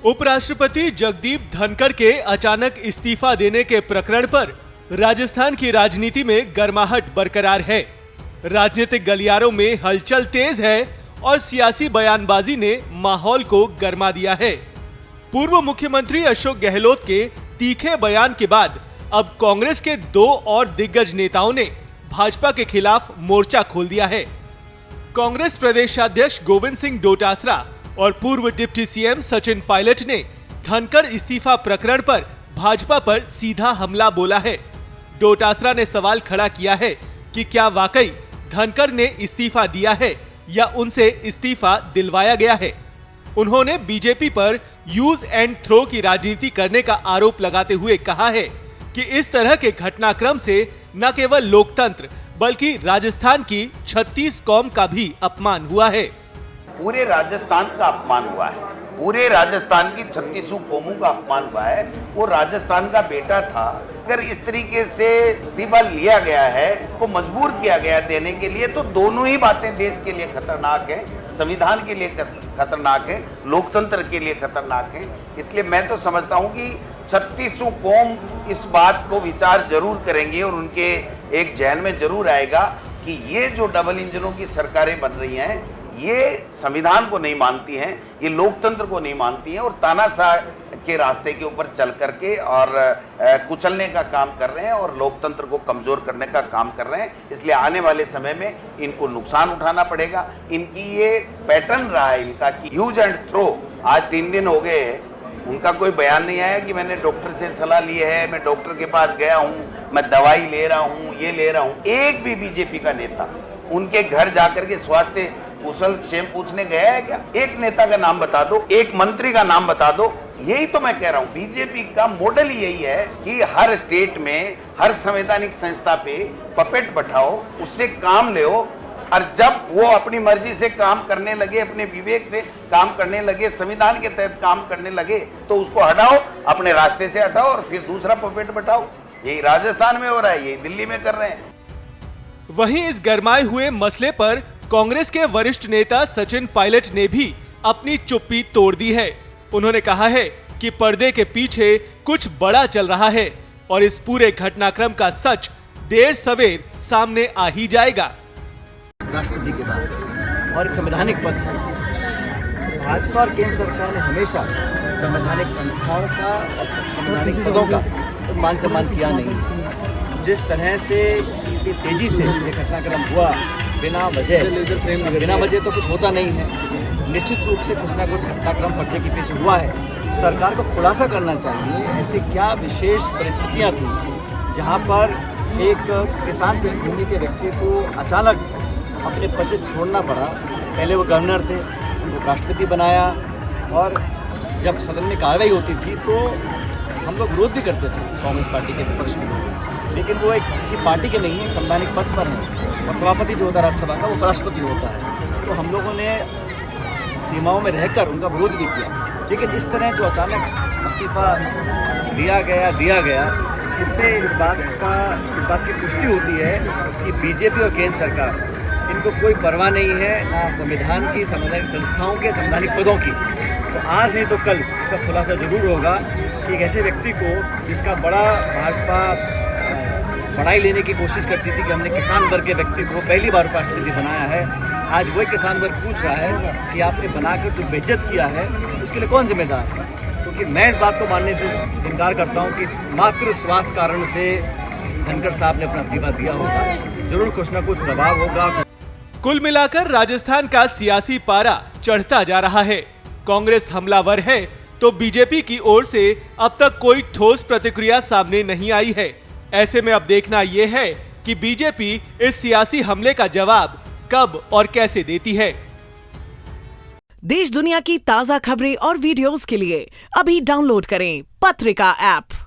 उपराष्ट्रपति जगदीप धनखड़ के अचानक इस्तीफा देने के प्रकरण पर राजस्थान की राजनीति में गर्माहट बरकरार है। राजनीतिक गलियारों में हलचल तेज है और सियासी बयानबाजी ने माहौल को गर्मा दिया है। पूर्व मुख्यमंत्री अशोक गहलोत के तीखे बयान के बाद अब कांग्रेस के दो और दिग्गज नेताओं ने भाजपा के खिलाफ मोर्चा खोल दिया है। कांग्रेस प्रदेशाध्यक्ष गोविंद सिंह डोटासरा और पूर्व डिप्टी सीएम सचिन पायलट ने धनखड़ इस्तीफा प्रकरण पर भाजपा पर सीधा हमला बोला है। डोटासरा ने सवाल खड़ा किया है कि क्या वाकई धनखड़ ने इस्तीफा दिया है या उनसे इस्तीफा दिलवाया गया है। उन्होंने बीजेपी पर यूज एंड थ्रो की राजनीति करने का आरोप लगाते हुए कहा है कि इस तरह के घटनाक्रम से न केवल लोकतंत्र बल्कि राजस्थान की 36 कौम का भी अपमान हुआ है। पूरे राजस्थान का अपमान हुआ है, पूरे राजस्थान की 36 कौमों का अपमान हुआ है। वो राजस्थान का बेटा था। अगर इस तरीके से इस्तीफा लिया गया है, को मजबूर किया गया देने के लिए, तो दोनों ही बातें देश के लिए खतरनाक है, संविधान के लिए खतरनाक है, लोकतंत्र के लिए खतरनाक है। इसलिए मैं तो समझता हूं कि 36 कौम इस बात को विचार जरूर करेंगे और उनके एक जहन में जरूर आएगा कि ये जो डबल इंजनों की सरकारें बन रही हैं, ये संविधान को नहीं मानती हैं, ये लोकतंत्र को नहीं मानती हैं और तानाशाह के रास्ते के ऊपर चल करके और कुचलने का काम कर रहे हैं और लोकतंत्र को कमजोर करने का काम कर रहे हैं। इसलिए आने वाले समय में इनको नुकसान उठाना पड़ेगा। इनकी ये पैटर्न रहा है इनका कि यूज एंड थ्रो। आज 3 दिन हो गए, उनका कोई बयान नहीं आया कि मैंने डॉक्टर से सलाह ली है, मैं डॉक्टर के पास गया हूँ, मैं दवाई ले रहा हूँ, ये ले रहा हूँ। एक भी बीजेपी का नेता उनके घर जाकर के स्वास्थ्य कुशल क्षेम पूछने गया है क्या? एक नेता का नाम बता दो, एक मंत्री का नाम बता दो। यही तो मैं कह रहा हूँ, बीजेपी का मॉडल यही है कि हर स्टेट में हर संवैधानिक संस्था पे पपेट बैठाओ, उससे काम ले, और जब वो अपनी मर्जी से काम करने लगे, अपने विवेक से काम करने लगे, संविधान के तहत काम करने लगे, तो उसको हटाओ, अपने रास्ते से हटाओ और फिर दूसरा पपेट बैठाओ। यही राजस्थान में हो रहा है, यही दिल्ली में कर रहे हैं। वहीं इस गरमाए हुए मसले पर कांग्रेस के वरिष्ठ नेता सचिन पायलट ने भी अपनी चुप्पी तोड़ दी है। उन्होंने कहा है कि पर्दे के पीछे कुछ बड़ा चल रहा है और इस पूरे घटनाक्रम का सच देर सवेर सामने आ ही जाएगा। राष्ट्रपति के बाद और एक संवैधानिक पद है। भाजपा और केंद्र सरकार ने हमेशा संवैधानिक संस्थाओं का और संवैधानिक पदों का तो मान सम्मान किया नहीं। जिस तरह से तेजी से ये घटनाक्रम हुआ, बिना वजह तो कुछ होता नहीं है। निश्चित रूप से कुछ ना कुछ घटनाक्रम पर्दे के पीछे हुआ है। सरकार को खुलासा करना चाहिए ऐसे क्या विशेष परिस्थितियां थी जहां पर एक किसान पृष्ठभूमि के व्यक्ति को अचानक अपने पद से छोड़ना पड़ा। पहले वो गवर्नर थे, वो राष्ट्रपति बनाया और जब सदन में कार्रवाई होती थी तो हम लोग विरोध भी करते थे कांग्रेस पार्टी के विपक्ष में, लेकिन वो एक किसी पार्टी के नहीं है, संवैधानिक पद पर है और सभापति जो होता है राज्यसभा का वो उपराष्ट्रपति होता है। तो हम लोगों ने सीमाओं में रहकर उनका विरोध भी किया, लेकिन इस तरह जो अचानक इस्तीफा दिया गया इससे इस बात की पुष्टि होती है कि बीजेपी और केंद्र सरकार इनको कोई परवाह नहीं है ना संविधान की, संवैधानिक संस्थाओं के, संवैधानिक पदों की। तो आज नहीं तो कल इसका खुलासा जरूर होगा कि एक ऐसे व्यक्ति को जिसका बड़ा भाजपा बढ़ाई लेने की कोशिश करती थी कि हमने किसान वर्ग के व्यक्ति को पहली बार राष्ट्रपति बनाया है, आज वही किसान वर्ग पूछ रहा है कि आपने बनाकर जो बेइज्जत किया है उसके लिए कौन जिम्मेदार है। क्योंकि मैं इस बात को मानने से इनकार करता हूं कि मात्र स्वास्थ्य कारण से धनखड़ साहब ने अपना इस्तीफा दिया होगा। जरूर कुछ ना कुछ दबाव होगा। कुल मिलाकर राजस्थान का सियासी पारा चढ़ता जा रहा है। कांग्रेस हमलावर है तो बीजेपी की ओर से अब तक कोई ठोस प्रतिक्रिया सामने नहीं आई है। ऐसे में अब देखना यह है कि बीजेपी इस सियासी हमले का जवाब कब और कैसे देती है। देश दुनिया की ताजा खबरें और वीडियोस के लिए अभी डाउनलोड करें पत्रिका ऐप।